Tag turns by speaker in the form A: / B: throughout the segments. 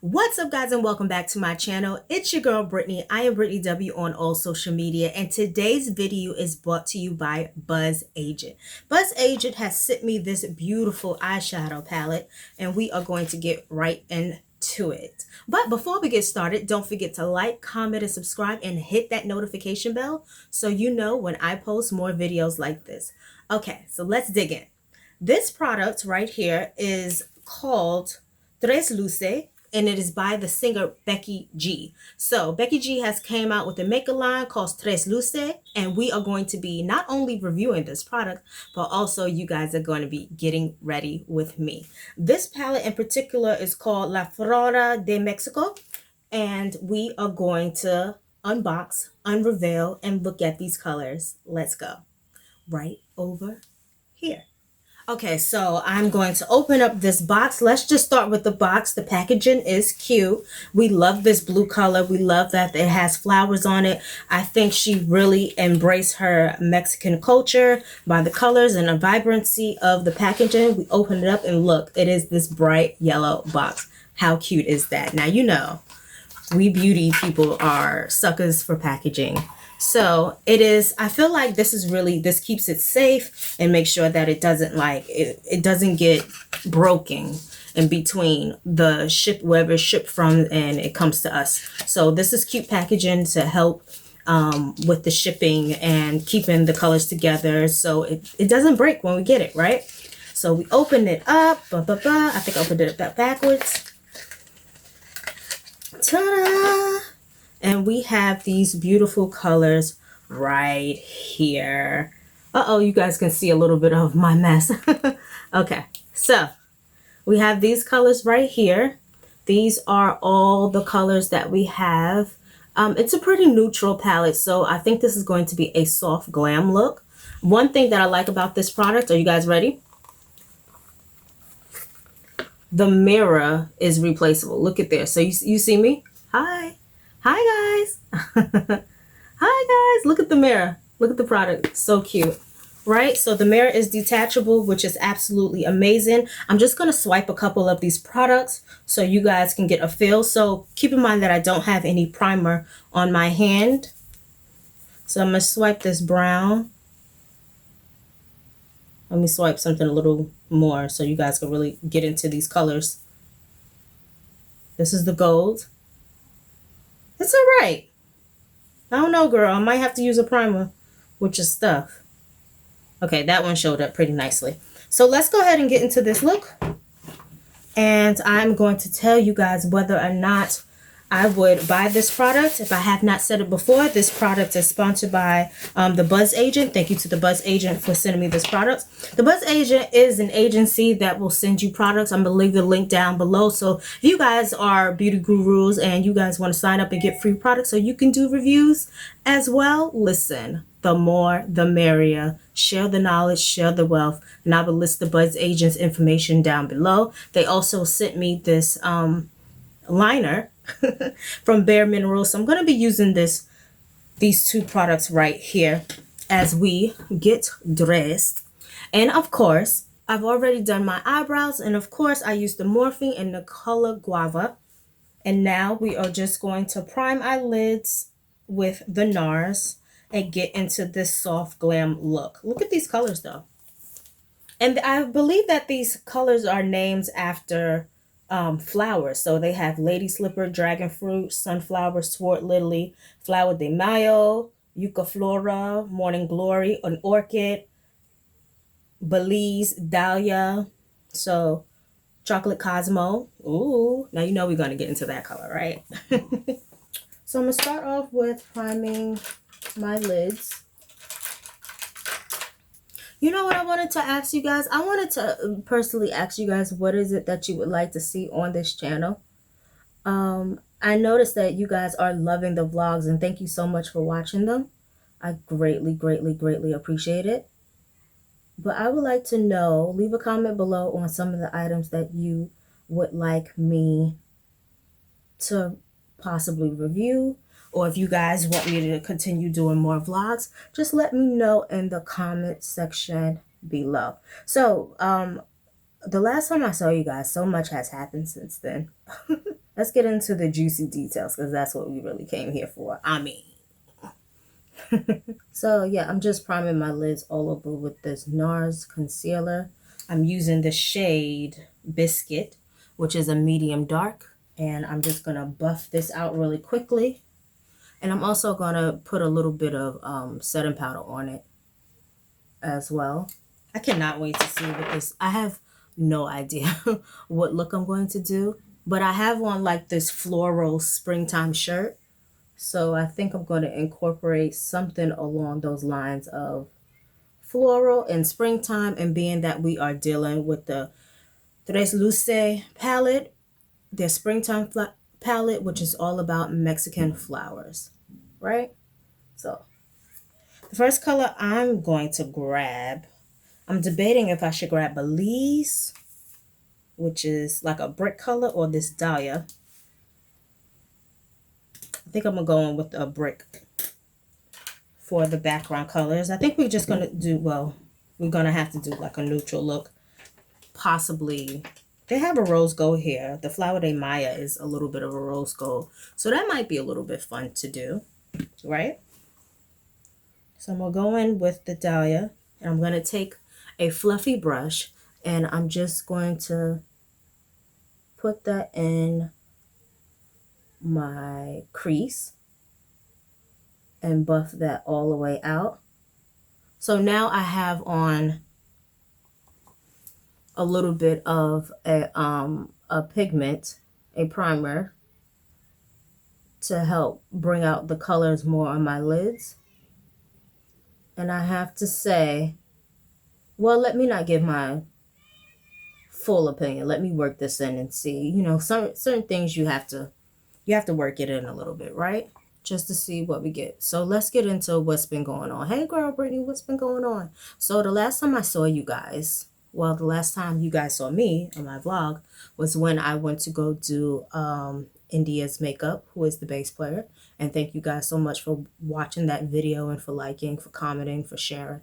A: What's up, guys, and welcome back to my channel. It's your girl Brittney. I am Brittney W on all social media, and today's video is brought to you by Buzz Agent. Buzz Agent has sent me this beautiful eyeshadow palette, and we are going to get right into it. But before we get started, don't forget to like, comment, and subscribe, and hit that notification bell so you know when I post more videos like this. Okay, so let's dig in. This product right here is called Tresluce, and it is by the singer Becky G. So Becky G has came out with a makeup line called Tresluce, and we are going to be not only reviewing this product, but also you guys are going to be getting ready with me. This palette in particular is called La Flora de Mexico, and we are going to unbox, unreveal, and look at these colors. Let's go. Right over here. Okay, so I'm going to open up this box. Let's just start with the box. The packaging is cute. We love this blue color. We love that it has flowers on it. I think she really embraced her Mexican culture by the colors and the vibrancy of the packaging. We open it up and look, it is this bright yellow box. How cute is that? Now, you know, we beauty people are suckers for packaging. So it is, I feel like this keeps it safe and make sure that it doesn't it doesn't get broken in between the wherever it's shipped from and it comes to us. So this is cute packaging to help with the shipping and keeping the colors together so it doesn't break when we get it, right? So we open it up, I think I opened it up backwards. Ta-da! And we have these beautiful colors right here. Uh-oh, you guys can see a little bit of my mess. Okay, so we have these colors right here. These are all the colors that we have. It's a pretty neutral palette, so I think this is going to be a soft glam look. One thing that I like about this product, are you guys ready? The mirror is replaceable. Look at there. So you see me? Hi. Hi, guys. Hi, guys. Look at the mirror. Look at the product. So cute, right? So the mirror is detachable, which is absolutely amazing. I'm just going to swipe a couple of these products so you guys can get a feel. So keep in mind that I don't have any primer on my hand. So I'm going to swipe this brown. Let me swipe something a little more so you guys can really get into these colors. This is the gold. It's all right. I don't know, girl. I might have to use a primer with your stuff. Okay, that one showed up pretty nicely. So let's go ahead and get into this look. And I'm going to tell you guys whether or not I would buy this product. If I have not said it before, this product is sponsored by the Buzz Agent. Thank you to the Buzz Agent for sending me this product. The Buzz Agent is an agency that will send you products. I'm going to leave the link down below. So if you guys are beauty gurus and you guys want to sign up and get free products so you can do reviews as well, listen, the more the merrier. Share the knowledge, share the wealth. And I will list the Buzz Agent's information down below. They also sent me this liner from Bare Minerals. So I'm going to be using these two products right here as we get dressed. And of course, I've already done my eyebrows. And of course, I used the Morphine in the color Guava. And now we are just going to prime our lids with the NARS and get into this soft glam look. Look at these colors though. And I believe that these colors are named after flowers. So they have lady slipper, dragon fruit, sunflower, sword lily, flower de mayo, yucca flora, morning glory, an orchid, Belize, dahlia, so chocolate cosmo. Ooh, now you know we're going to get into that color, right? So I'm going to start off with priming my lids. You know what I wanted to ask you guys? I wanted to personally ask you guys, what is it that you would like to see on this channel? I noticed that you guys are loving the vlogs, and thank you so much for watching them. I greatly, greatly, greatly appreciate it. But I would like to know, leave a comment below on some of the items that you would like me to possibly review. Or if you guys want me to continue doing more vlogs, just let me know in the comment section below. So, the last time I saw you guys, so much has happened since then. let's get into the juicy details because that's what we really came here for. I mean. So yeah, I'm just priming my lids all over with this NARS concealer. I'm using the shade Biscuit, which is a medium dark. And I'm just going to buff this out really quickly. And I'm also going to put a little bit of setting powder on it as well. I cannot wait to see what this, I have no idea what look I'm going to do. But I have on like this floral springtime shirt. So I think I'm going to incorporate something along those lines of floral and springtime. And being that we are dealing with the Tresluce palette, their springtime palette, which is all about Mexican flowers, right? So the first color I'm going to grab, I'm debating if I should grab Belize, which is like a brick color, or this Dahlia. I think I'm going to go in with a brick for the background colors. I think we're just going to do, well, we're going to have to do like a neutral look. Possibly, they have a rose gold here. The Flower de Maya is a little bit of a rose gold. So that might be a little bit fun to do, right? So I'm going to go in with the Dahlia. And I'm going to take a fluffy brush. And I'm just going to put that in my crease. And buff that all the way out. So now I have on a little bit of a pigment, a primer, to help bring out the colors more on my lids. And I have to say, well, let me not give my full opinion. Let me work this in and see. You know, certain things you have to work it in a little bit, right? Just to see what we get. So let's get into what's been going on. Hey girl, Brittney, what's been going on? So the last time I saw you guys, well, the last time you guys saw me on my vlog was when I went to go do India's makeup, who is the bass player. And thank you guys so much for watching that video and for liking, for commenting, for sharing.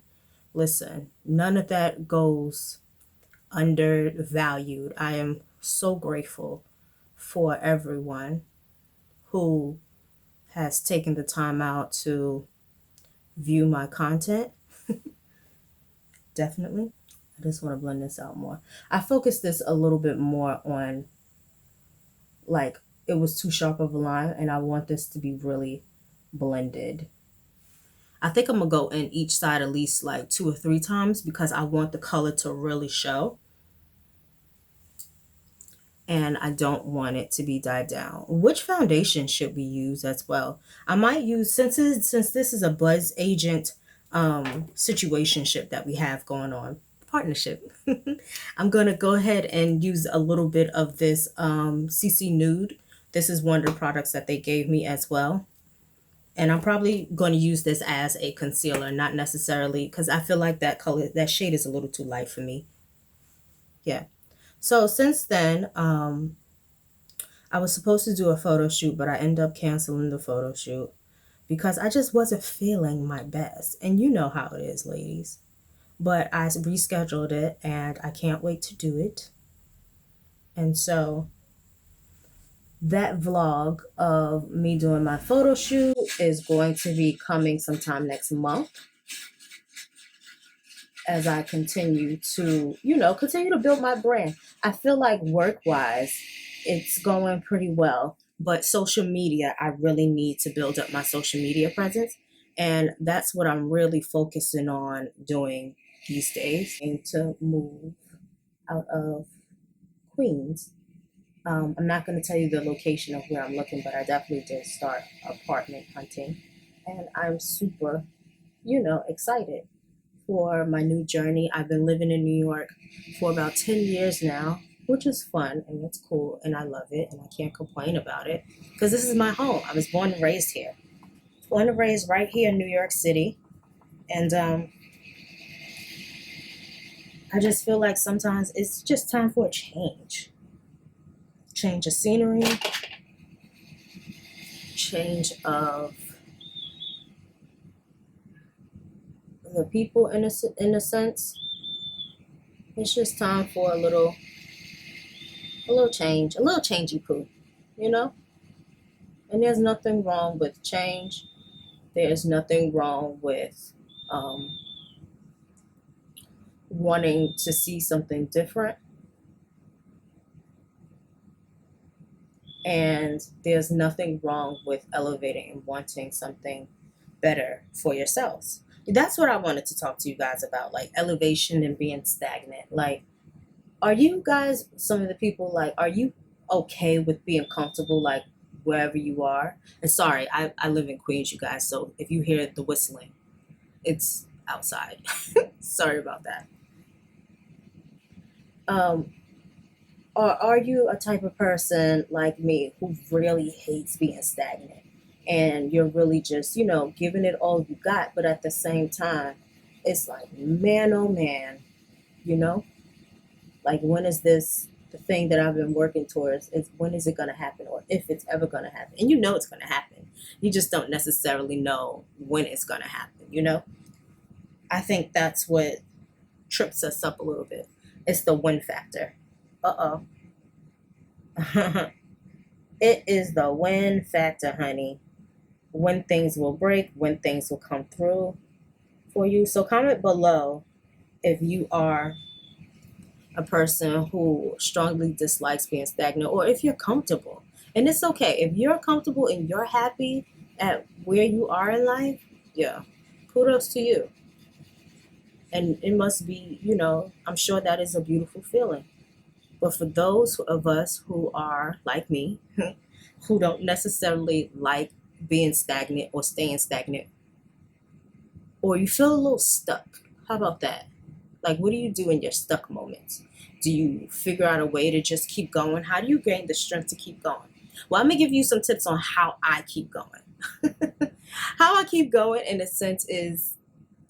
A: Listen, none of that goes undervalued. I am so grateful for everyone who has taken the time out to view my content. Definitely. I just want to blend this out more. I focused this a little bit more on, like, it was too sharp of a line, and I want this to be really blended. I think I'm going to go in each side at least like 2 or 3 times because I want the color to really show. And I don't want it to be dyed down. Which foundation should we use as well? I might use, since this is a Buzz Agent situationship that we have going on, partnership, I'm going to go ahead and use a little bit of this CC Nude. This is one of the products that they gave me as well. And I'm probably going to use this as a concealer, not necessarily, because I feel like that color, that shade is a little too light for me. Yeah. So since then, I was supposed to do a photo shoot, but I ended up canceling the photo shoot because I just wasn't feeling my best. And you know how it is, ladies. But I rescheduled it, and I can't wait to do it. And so that vlog of me doing my photo shoot is going to be coming sometime next month, as I continue to, continue to build my brand. I feel like work-wise, it's going pretty well. But social media, I really need to build up my social media presence. And that's what I'm really focusing on doing these days. And to move out of Queens. I'm not going to tell you the location of where I'm looking, but I definitely did start apartment hunting. And I'm super, excited for my new journey. I've been living in New York for about 10 years now, which is fun and it's cool and I love it and I can't complain about it because this is my home. I was born and raised here. Born and raised right here in New York City. And I just feel like sometimes it's just time for a change. Change of scenery, change of the people in a sense. It's just time for a little change, a little changey poo, you know? And there's nothing wrong with change. There's nothing wrong with um, wanting to see something different. And there's nothing wrong with elevating and wanting something better for yourselves. That's what I wanted to talk to you guys about, like elevation and being stagnant. Like, are you guys some of the people, like, are you okay with being comfortable, like, wherever you are? And sorry, I live in Queens, you guys, so if you hear the whistling, it's outside. Sorry about that. Um, or are you a type of person like me who really hates being stagnant? And you're really just, giving it all you got, but at the same time, it's like, man, oh man, you know? Like, when is this the thing that I've been working towards? Is when is it going to happen, or if it's ever going to happen? And you know it's going to happen. You just don't necessarily know when it's going to happen, I think that's what trips us up a little bit. It's the when factor. Uh oh. It is the when factor, honey. When things will break, when things will come through for you. So comment below if you are a person who strongly dislikes being stagnant, or if you're comfortable. And it's okay. If you're comfortable and you're happy at where you are in life, yeah, kudos to you. And it must be, I'm sure that is a beautiful feeling. But for those of us who are like me, who don't necessarily like being stagnant or staying stagnant, or you feel a little stuck, how about that? Like, what do you do in your stuck moments? Do you figure out a way to just keep going? How do you gain the strength to keep going? Well, I'm going to give you some tips on how I keep going. How I keep going, in a sense, is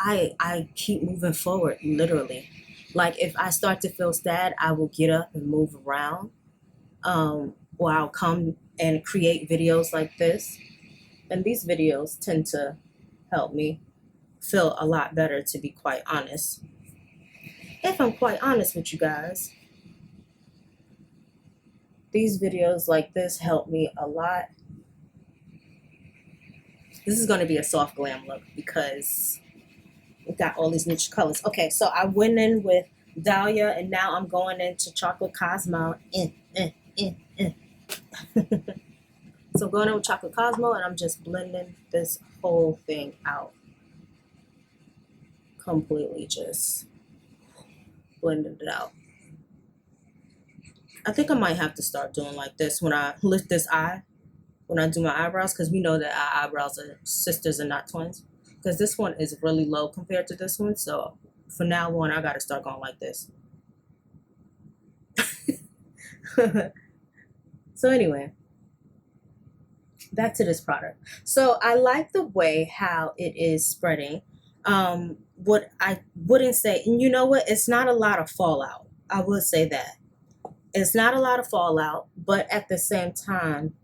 A: I keep moving forward, literally. Like, if I start to feel sad, I will get up and move around. Or I'll come and create videos like this. And these videos tend to help me feel a lot better, to be quite honest. If I'm quite honest with you guys, these videos like this help me a lot. This is going to be a soft glam look because we got all these niche colors. Okay, so I went in with Dahlia, and now I'm going into Chocolate Cosmo. So I'm going in with Chocolate Cosmo, and I'm just blending this whole thing out. Completely just blending it out. I think I might have to start doing like this when I lift this eye, when I do my eyebrows, because we know that our eyebrows are sisters and not twins. Because this one is really low compared to this one. So for now on, I got to start going like this. So anyway, back to this product. So I like the way how it is spreading. What I wouldn't say, and you know what? It's not a lot of fallout. I would say that. It's not a lot of fallout, but at the same time,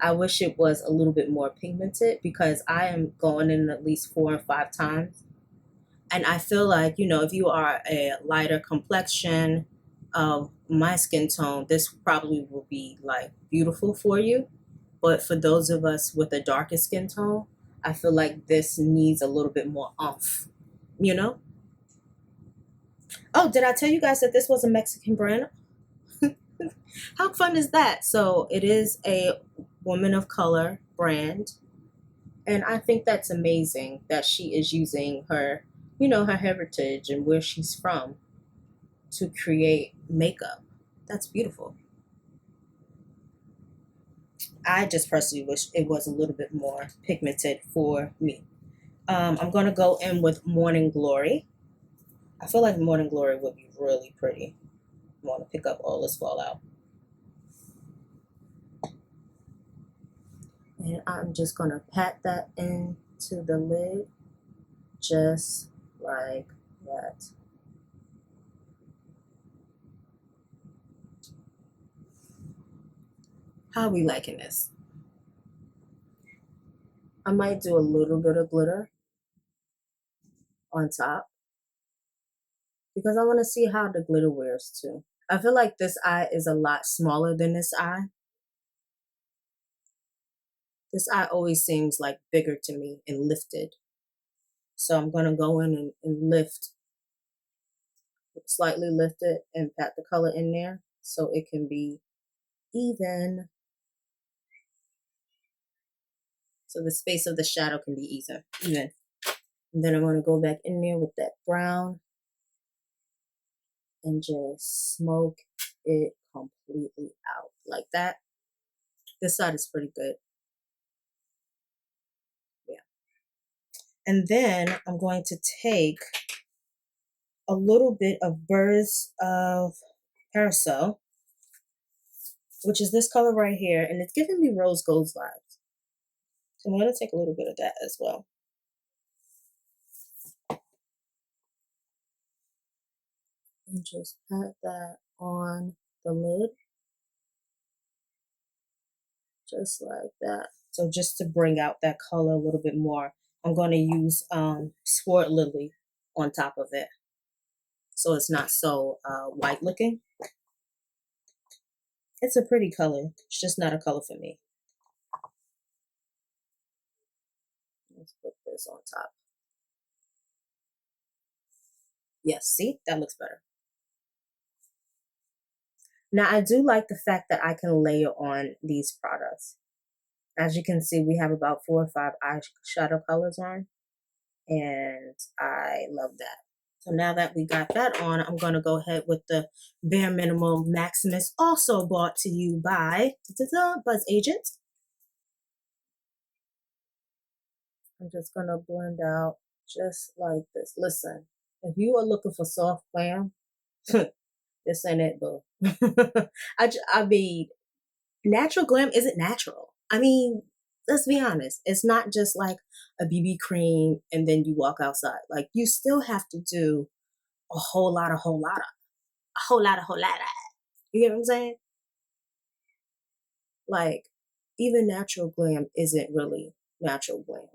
A: I wish it was a little bit more pigmented, because I am going in at least 4 or 5 times. And I feel like, if you are a lighter complexion of my skin tone, this probably will be like beautiful for you. But for those of us with a darker skin tone, I feel like this needs a little bit more oomph, you know? Oh, did I tell you guys that this was a Mexican brand? How fun is that? So it is a woman of color brand. And I think that's amazing that she is using her, her heritage and where she's from to create makeup. That's beautiful. I just personally wish it was a little bit more pigmented for me. I'm going to go in with Morning Glory. I feel like Morning Glory would be really pretty. I want to pick up all this fallout. And I'm just going to pat that into the lid just like that. How are we liking this? I might do a little bit of glitter on top because I want to see how the glitter wears too. I feel like this eye is a lot smaller than this eye. This eye always seems like bigger to me and lifted. So I'm going to go in and lift, slightly lift it and pat the color in there so it can be even. So the space of the shadow can be even. And then I'm going to go back in there with that brown and just smoke it completely out like that. This side is pretty good. Yeah. And then I'm going to take a little bit of Birds of Parasol, which is this color right here, and it's giving me rose gold vibes. So I'm going to take a little bit of that as well. And just pat that on the lid. Just like that. So just to bring out that color a little bit more, I'm going to use Sword Lily on top of it. So it's not so white looking. It's a pretty color. It's just not a color for me. Let's put this on top. Yes, see? That looks better. Now, I do like the fact that I can layer on these products. As you can see, we have about 4 or 5 eyeshadow colors on, and I love that. So now that we got that on, I'm going to go ahead with the Bare Minimum Maximus, also brought to you by Buzz Agent. I'm just going to blend out just like this. Listen, if you are looking for soft glam, this ain't it, boo. I mean, natural glam isn't natural. I mean, let's be honest. It's not just like a BB cream and then you walk outside. Like, you still have to do a whole lot of. You get what I'm saying? Like, even natural glam isn't really natural glam.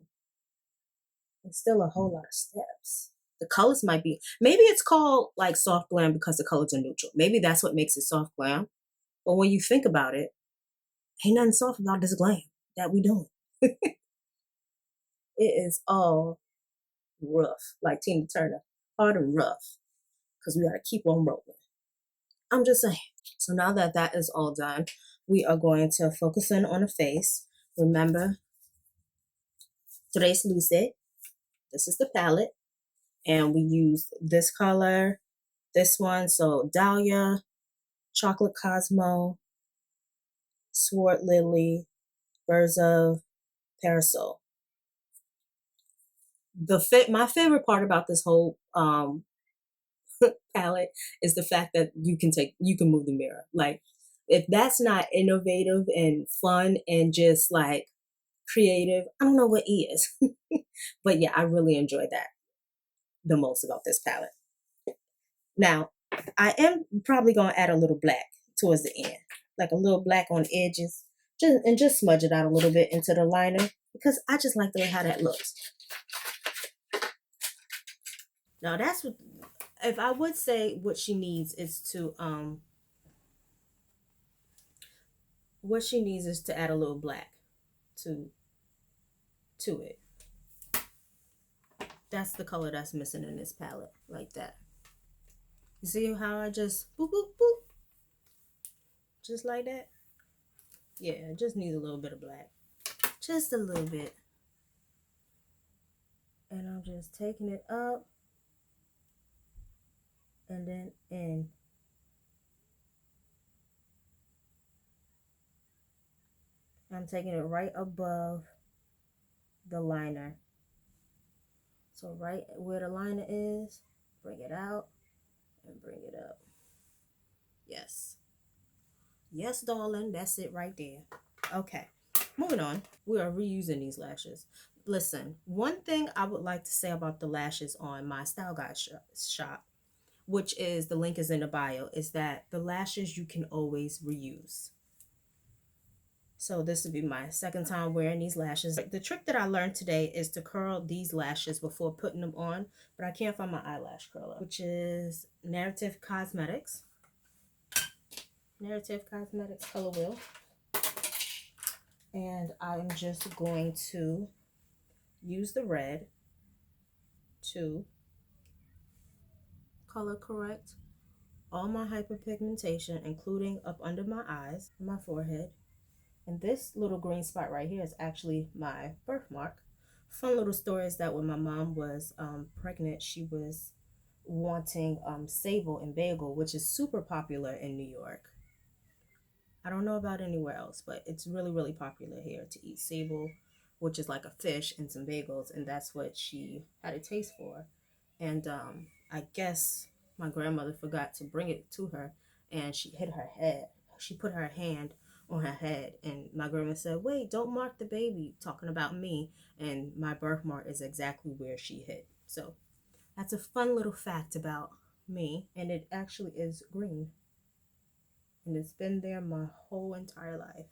A: It's still a whole lot of steps. The colors might be, maybe it's called like soft glam because the colors are neutral. Maybe that's what makes it soft glam. But when you think about it, ain't nothing soft about this glam that we doing. It is all rough, like Tina Turner, hard and rough, because we got to keep on rolling. I'm just saying. So now that that is all done, we are going to focus in on the face. Remember, Tresluce. This is the palette. And we use this color, this one. So Dahlia, Chocolate Cosmo, Sword Lily, Birds of Parasol. My favorite part about this whole palette is the fact that you can move the mirror. Like, if that's not innovative and fun and just like creative, I don't know what is. But yeah, I really enjoy that the most about this palette. Now, I am probably going to add a little black towards the end, like a little black on edges, just smudge it out a little bit into the liner because I just like the way how that looks. Now, that's what, if I would say what she needs is to add a little black to it. That's the color that's missing in this palette, like that. You see how I just boop, boop, boop? Just like that? Yeah, it just needs a little bit of black. Just a little bit. And I'm just taking it up and then in. I'm taking it right above the liner. So right where the liner is, bring it out and bring it up. Yes. Yes, darling, that's it right there. Okay, moving on. We are reusing these lashes. Listen, one thing I would like to say about the lashes on my Style Guide shop, which is, the link is in the bio, is that the lashes you can always reuse. So this would be my second time wearing these lashes. The trick that I learned today is to curl these lashes before putting them on, but I can't find my eyelash curler, which is Narrative Cosmetics. Narrative Cosmetics Color Wheel. And I'm just going to use the red to color correct all my hyperpigmentation, including up under my eyes and my forehead. And this little green spot right here is actually my birthmark. Fun little story is that when my mom was pregnant, she was wanting sable and bagel, which is super popular in New York. I don't know about anywhere else, but it's really, really popular here to eat sable, which is like a fish, and some bagels, and that's what she had a taste for. And I guess my grandmother forgot to bring it to her, and she hit her head. She put her hand on her head, and my grandma said, "Wait, don't mark the baby," talking about me, and my birthmark is exactly where she hit. So that's a fun little fact about me, and it actually is green, and it's been there my whole entire life.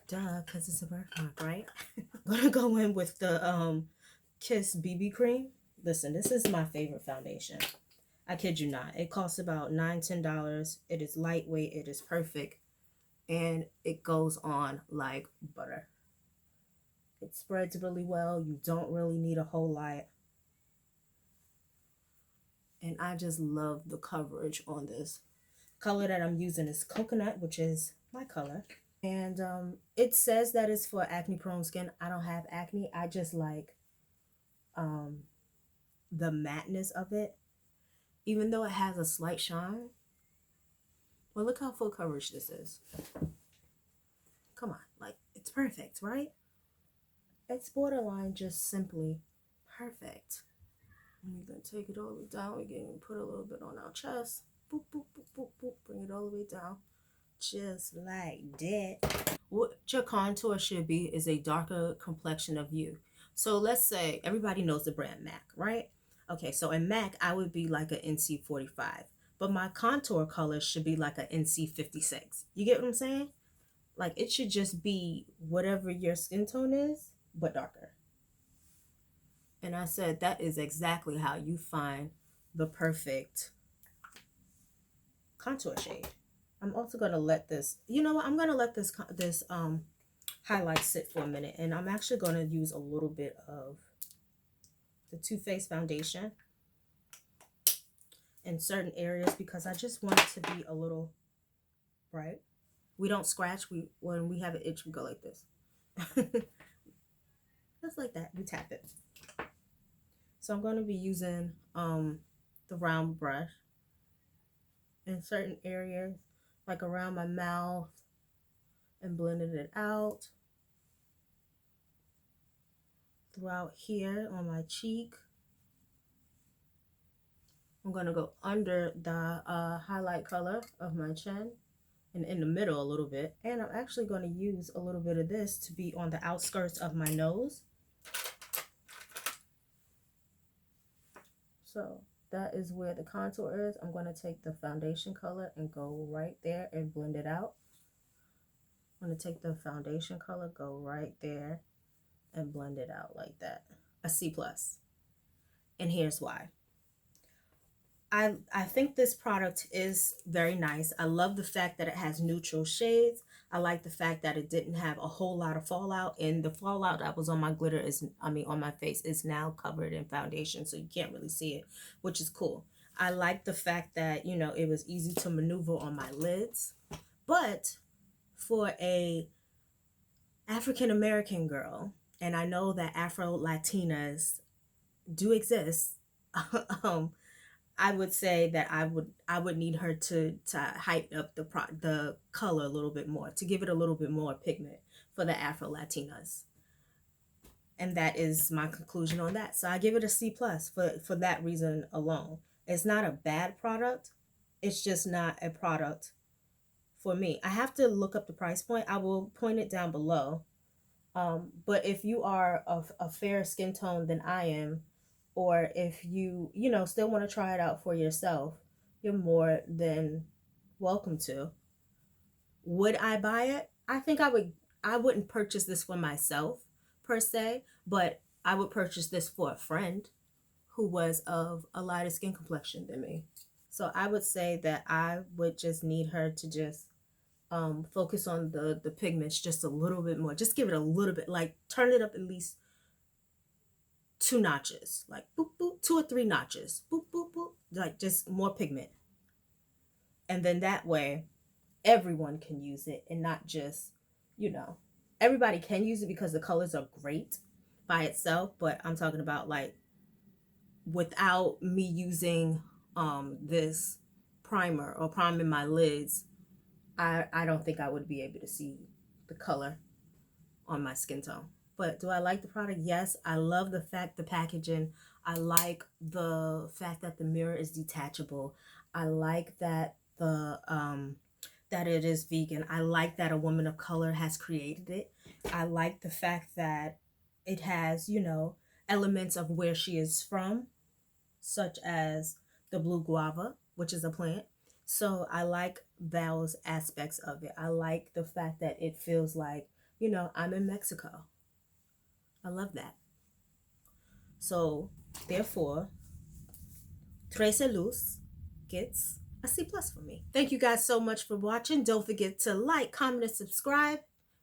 A: Duh, because it's a birthmark, right? I'm gonna go in with the Kiss BB cream. Listen, this is my favorite foundation. I kid you not. It costs about $9-10. It is lightweight. It is perfect. And it goes on like butter. It spreads really well. You don't really need a whole lot. And I just love the coverage on this. Color that I'm using is coconut, which is my color. And it says that it's for acne prone skin. I don't have acne. I just like um, the mateness of it. Even though it has a slight shine. Well, look how full coverage this is. Come on, like, it's perfect, right? It's borderline just simply perfect. And we're going to take it all the way down. We're going to put a little bit on our chest. Boop, boop, boop, boop, boop. Bring it all the way down. Just like that. What your contour should be is a darker complexion of you. So let's say everybody knows the brand MAC, right? Okay, so in MAC, I would be like an NC45. But my contour color should be like an NC56. You get what I'm saying? Like, it should just be whatever your skin tone is, but darker. And I said that is exactly how you find the perfect contour shade. I'm also going to let this, you know what, I'm going to let this highlight sit for a minute. And I'm actually going to use a little bit of the Too Faced foundation in certain areas because I just want it to be a little bright. We don't scratch. When we have an itch, we go like this. Just like that. We tap it. So I'm going to be using the round brush in certain areas, like around my mouth, and blending it out. Throughout here on my cheek. I'm going to go under the highlight color of my chin and in the middle a little bit. And I'm actually going to use a little bit of this to be on the outskirts of my nose. So that is where the contour is. I'm going to take the foundation color and go right there and blend it out. I'm going to take the foundation color, go right there and blend it out like that. A C+. And here's why. I think this product is very nice. I love the fact that it has neutral shades. I like the fact that it didn't have a whole lot of fallout, and the fallout that was on my glitter is, on my face is now covered in foundation, so you can't really see it, which is cool. I like the fact that, it was easy to maneuver on my lids, but for a African American girl, and I know that Afro Latinas do exist, I would say that I would need her to heighten up the color a little bit more, to give it a little bit more pigment for the Afro Latinas. And that is my conclusion on that. So I give it a C+ for that reason alone. It's not a bad product. It's just not a product for me. I have to look up the price point. I will point it down below. But if you are of a fairer skin tone than I am, or if you still want to try it out for yourself, you're more than welcome to. Would I buy it? I think I wouldn't purchase this for myself per se, but I would purchase this for a friend who was of a lighter skin complexion than me. So I would say that I would just need her to just focus on the pigments just a little bit more. Just give it a little bit, like turn it up at least 2 notches, like boop boop, 2 or 3 notches, boop boop boop, like just more pigment. And then that way everyone can use it, and not just, you know, everybody can use it because the colors are great by itself, but I'm talking about like without me using this primer or priming my lids, I don't think I would be able to see the color on my skin tone. But do I like the product? Yes. I love the fact the packaging. I like the fact that the mirror is detachable. I like that that it is vegan. I like that a woman of color has created it. I like the fact that it has, you know, elements of where she is from, such as the blue guava, which is a plant. So I like those aspects of it. I like the fact that it feels like, you know, I'm in Mexico. I love that. So therefore, Tresluce gets a C plus for me. Thank you guys so much for watching. Don't forget to like, comment, and subscribe,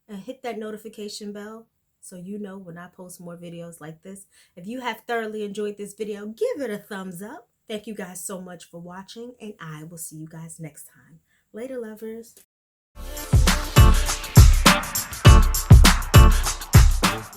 A: and hit that notification bell so you know when I post more videos like this. If you have thoroughly enjoyed this video, give it a thumbs up. Thank you guys so much for watching, and I will see you guys next time. Later, lovers.